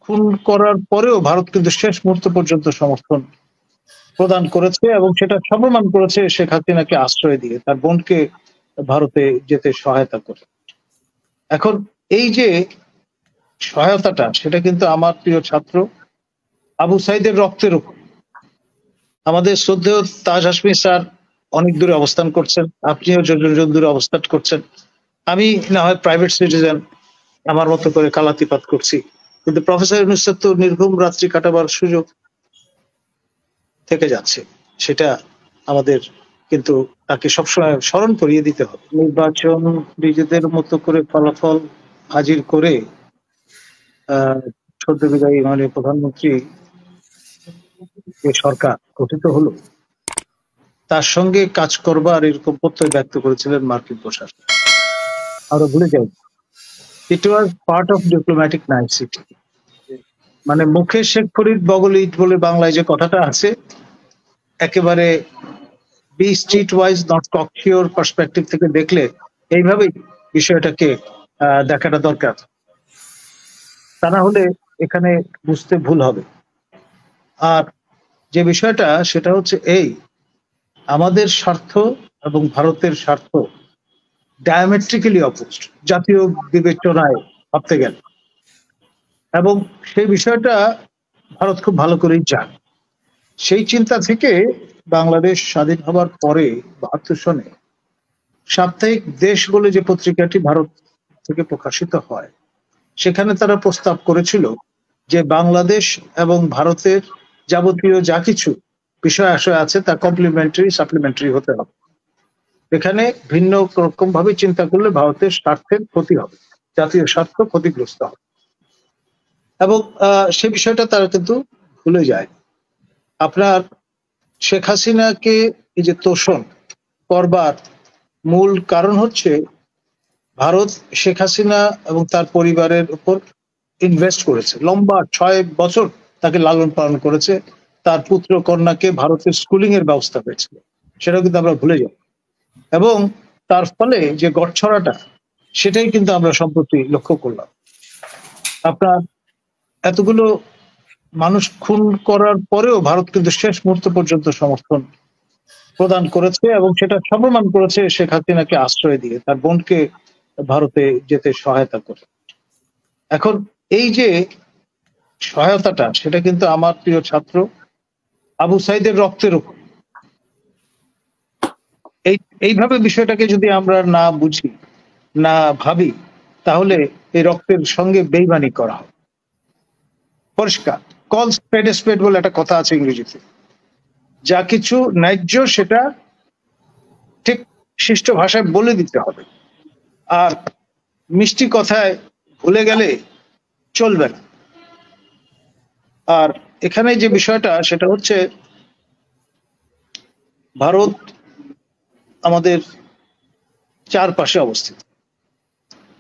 খুন করার পরেও ভারত কিন্তু শেষ মুহূর্ত পর্যন্ত সমর্থন প্রদান করেছে এবং সেটা সর্বমান করেছে শেখ হাসিনাকে আশ্রয় দিয়ে, তার বোনকে ভারতে যেতে সহায়তা করে। এখন এই যে সহায়তাটা, সেটা কিন্তু আমার প্রিয় ছাত্র আবু সাইদের রক্তের উপর। আমাদের শ্রদ্ধেয় তাজ হাসমি স্যার অনেক দূরে অবস্থান করছেন, আপনিও যতজন দূরে অবস্থান করছেন, আমি না হয় প্রাইভেট সিটিজেন, আমার মতো করে কালাতিপাত করছি, কিন্তু প্রফেসর ইউনূস তো নির্ঘুম রাত্রি কাটাবার সুযোগ থেকে যাচ্ছে। সেটা আমাদের কিন্তু তাকে সবসময় স্মরণ করিয়ে দিতে হবে। নির্বাচন নিজেদের মতো করে ফলাফল হাজির করে সদ্য বিদায়ী মাননীয় প্রধানমন্ত্রী যে সরকার গঠিত হলো, তার সঙ্গে কাজ করবার এরকম প্রত্যয় ব্যক্ত করেছিলেন মার্কিন প্রশাসন। আমরা ভুলে যাই, ইট ওয়াজ পার্ট অফ ডিপ্লোম্যাটিক নাইসিটি। মানে মুখে শেখ ফরিদ বগলে ইট বলে বাংলায় যে কথাটা আছে, একেবারে be street wise not cocksure perspective থেকে দেখলে এইভাবেই বিষয়টাকে দেখাটা দরকার, তা না হলে এখানে বুঝতে ভুল হবে। আর যে বিষয়টা সেটা হচ্ছে এই, আমাদের স্বার্থ এবং ভারতের স্বার্থ ডায়ামেট্রিক্যালি অপোজড জাতীয় বিবেচনায় ভাবতে গেলে, এবং সেই বিষয়টা ভারত খুব ভালো করেই জানে। সেই চিন্তা থেকে বাংলাদেশ স্বাধীন হবার পরে ৭২ সনে সাপ্তাহিক দেশ বলে যে পত্রিকাটি ভারত থেকে প্রকাশিত হয়, সেখানে তারা প্রস্তাব করেছিল যে বাংলাদেশ এবং ভারতের যাবতীয় যা কিছু বিষয় আশয় আছে তা কমপ্লিমেন্টারি সাপ্লিমেন্টারি হতে হবে। এখানে ভিন্ন রকম ভাবে চিন্তা করলে ভারতের স্বার্থের ক্ষতি হবে, জাতীয় স্বার্থ ক্ষতিগ্রস্ত হবে, এবং সে বিষয়টা তারা কিন্তু ভুলে যায়। আপনার শেখ হাসিনাকে এই যে তোষণ করবার মূল কারণ হচ্ছে ভারত শেখ হাসিনা এবং তার পরিবারের উপর ইনভেস্ট করেছে, লম্বা ৬ বছর তাকে লালন পালন করেছে, তার পুত্র কন্যাকে ভারতের স্কুলিং এর ব্যবস্থা হয়েছিল, সেটা কিন্তু আমরা ভুলে যাই। এবং তার ফলে যে গড়ছড়াটা, সেটাই কিন্তু আমরা সম্প্রতি লক্ষ্য করলাম। আপনার এতগুলো মানুষ খুন করার পরেও ভারত কিন্তু শেষ মুহূর্ত পর্যন্ত সমর্থন প্রদান করেছে এবং সেটা সর্বমান করেছে শেখ হাসিনাকে আশ্রয় দিয়ে, তার বোনকে ভারতে যেতে সহায়তা করে। এখন এই যে সহায়তাটা, সেটা কিন্তু আমার প্রিয় ছাত্র আবু সাইদের রক্তের উপর। এইভাবে বিষয়টাকে যদি আমরা না বুঝি, না ভাবি, তাহলে এই রক্তের সঙ্গে বেইমানি করা হবে। পরিষ্কার, কল স্পেড স্পেড বলে একটা কথা আছে ইংরেজিতে, যা কিছু ন্যায্য সেটা ঠিক শিষ্ট ভাষায় বলে দিতে হবে, আর মিষ্টি কথায় ভুলে গেলে চলবে না। আর এখানে যে বিষয়টা সেটা হচ্ছে, ভারত আমাদের চারপাশে অবস্থিত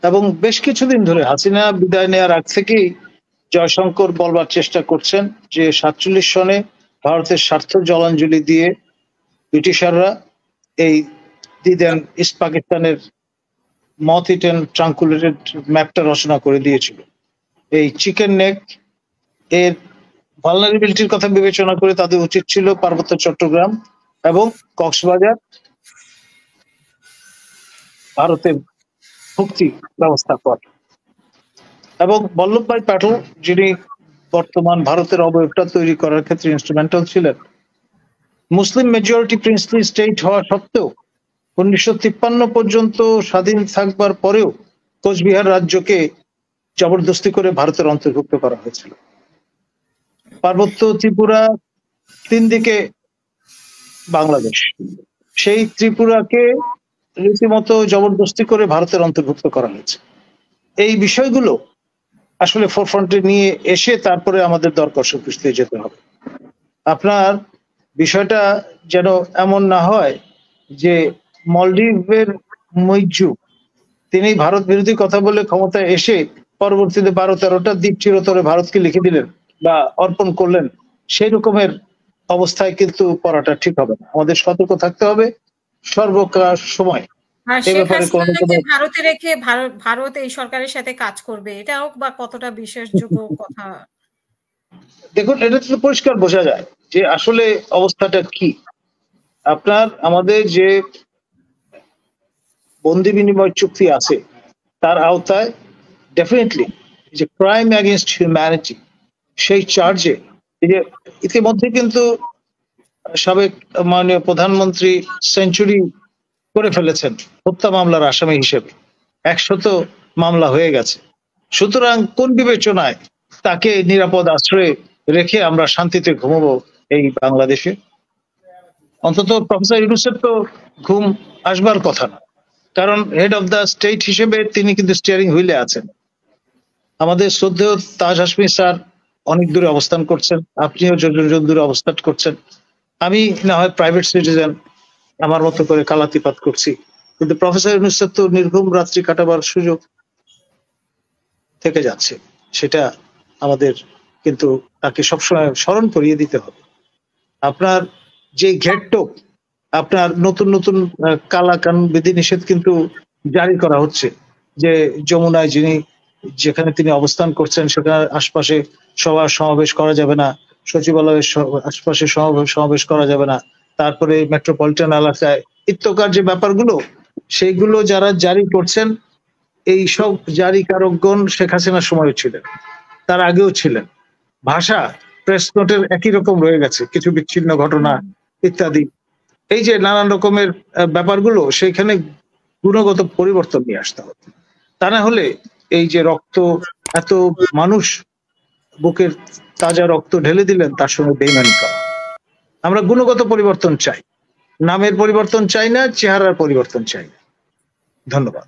এবং বেশ কিছুদিন ধরে হাসিনা বিদায় নেওয়ার আগ থেকেই জয়শঙ্কর বলবার চেষ্টা করছেন যে ৪৭ সনে ভারতের স্বার্থ জলাঞ্জলি দিয়ে ব্রিটিশাররা এই দিদেন ইস্ট পাকিস্তানের মথ ইটেন ট্রাঙ্কুলেটেড ম্যাপটা রচনা করে দিয়েছিল। এই চিকেন নেক এর ভালনারেবিলিটির কথা বিবেচনা করে তাদের উচিত ছিল পার্বত্য চট্টগ্রাম এবং কক্সবাজার ভারতের মুক্তি ব্যবস্থা করে। এবং বল্লভভাই প্যাটেল, যিনি বর্তমান ভারতের অবয়বটা তৈরি করার ক্ষেত্রে ইনস্ট্রুমেন্টাল ছিলেন, মুসলিম মেজরিটি প্রিন্সলি স্টেট হওয়া সত্ত্বেও ১৯৫৩ পর্যন্ত স্বাধীন থাকবার পরেও কোচবিহার রাজ্যকে জবরদস্তি করে ভারতের অন্তর্ভুক্ত করা হয়েছিল। পার্বত্য ত্রিপুরা, ৩ দিকে বাংলাদেশ, সেই ত্রিপুরাকে রীতিমতো জবরদস্তি করে ভারতের অন্তর্ভুক্ত করা হয়েছে। এই বিষয়গুলো আসলে ফোরফ্রন্টে নিয়ে এসে তারপরে আমাদের দর কষাকষি দিয়ে যেতে হবে। আপনার বিষয়টা যেন এমন না হয় যে মলদ্বীপের মইজু, তিনি ভারত বিরোধী কথা বলে ক্ষমতায় এসে পরবর্তীতে ১২-১৩টা দ্বীপ চিরতরে ভারতকে লিখে দিলেন বা অর্পণ করলেন, সেই রকমের অবস্থায় কিন্তু পড়াটা ঠিক হবে না। আমাদের সতর্ক থাকতে হবে সর্বকাল সময় আর এ শেখ ব্যাপারে কোনো হাসিনাকে ভারতে রেখে ভারত এই সরকারের সাথে কাজ করবে, এটাও বা কতটা বিশ্বাসযোগ্য কথা? দেখুন, এটা তো পরিষ্কার বোঝা যায় যে আসলে অবস্থাটা কি। আপনার আমাদের যে বন্দি বিনিময় চুক্তি আছে তার আওতায় ডেফিনেটলি যে ক্রাইম অ্যাগেনস্ট হিউম্যানিটি সেই চার্জে ইতিমধ্যে কিন্তু সাবেক মাননীয় প্রধানমন্ত্রী সেঞ্চুরি করে ফেলেছেন হত্যা মামলার আসামি হিসেবে। 100 মামলা হয়ে গেছে। সুতরাং কোন বিবেচনায় তাকে নিরাপদ আশ্রয়ে রেখে আমরা শান্তিতে ঘুমাবো এই বাংলাদেশে? অন্তত প্রফেসর ইউনূসের তো ঘুম আসবার কথা না, কারণ হেড অফ দ্য স্টেট হিসেবে তিনি কিন্তু স্টিয়ারিং হুইলে আছেন। আমাদের শ্রদ্ধেয় তাজ হাসমি স্যার অনেক দূরে অবস্থান করছেন, আপনিও দূরে অবস্থান করছেন। আমি না হয় প্রাইভেট সিটিজেন, আমার মতো করে কালাতিপাত করছি, কিন্তু প্রফেসর ইউনূসের তো নির্ঘুম রাত্রি কাটাবার সুযোগ থেকে যাচ্ছে। সেটা আমাদের কিন্তু তাকে সবসময় স্মরণ করিয়ে দিতে হবে। আপনার যে ঘেটটোপ, আপনার নতুন নতুন কালা কানুন বিধিনিষেধ কিন্তু জারি করা হচ্ছে, যে যমুনায় যেখানে তিনি অবস্থান করছেন সেখানে আশপাশে সভা সমাবেশ করা যাবে না, সচিবালয়ের আশপাশে সমাবেশ করা যাবে না, তারপরে মেট্রোপলিটন এলাকায় ইত্যকার যে ব্যাপারগুলো, সেইগুলো যারা জারি করছেন, এই সব জারিকারকগণ শেখ হাসিনার সময়ও ছিলেন, তার আগেও ছিলেন। ভাষা প্রেস নোটের একই রকম রয়ে গেছে, কিছু বিচ্ছিন্ন ঘটনা ইত্যাদি। এই যে নানান রকমের ব্যাপারগুলো, সেইখানে গুণগত পরিবর্তন নিয়ে আসতে হবে। তা না হলে এই যে রক্ত, এত মানুষ বুকের তাজা রক্ত ঢেলে দিলেন, তার সঙ্গে বেইমানি করা। আমরা গুণগত পরিবর্তন চাই, নামের পরিবর্তন চাই না, চেহারার পরিবর্তন চাই না। ধন্যবাদ।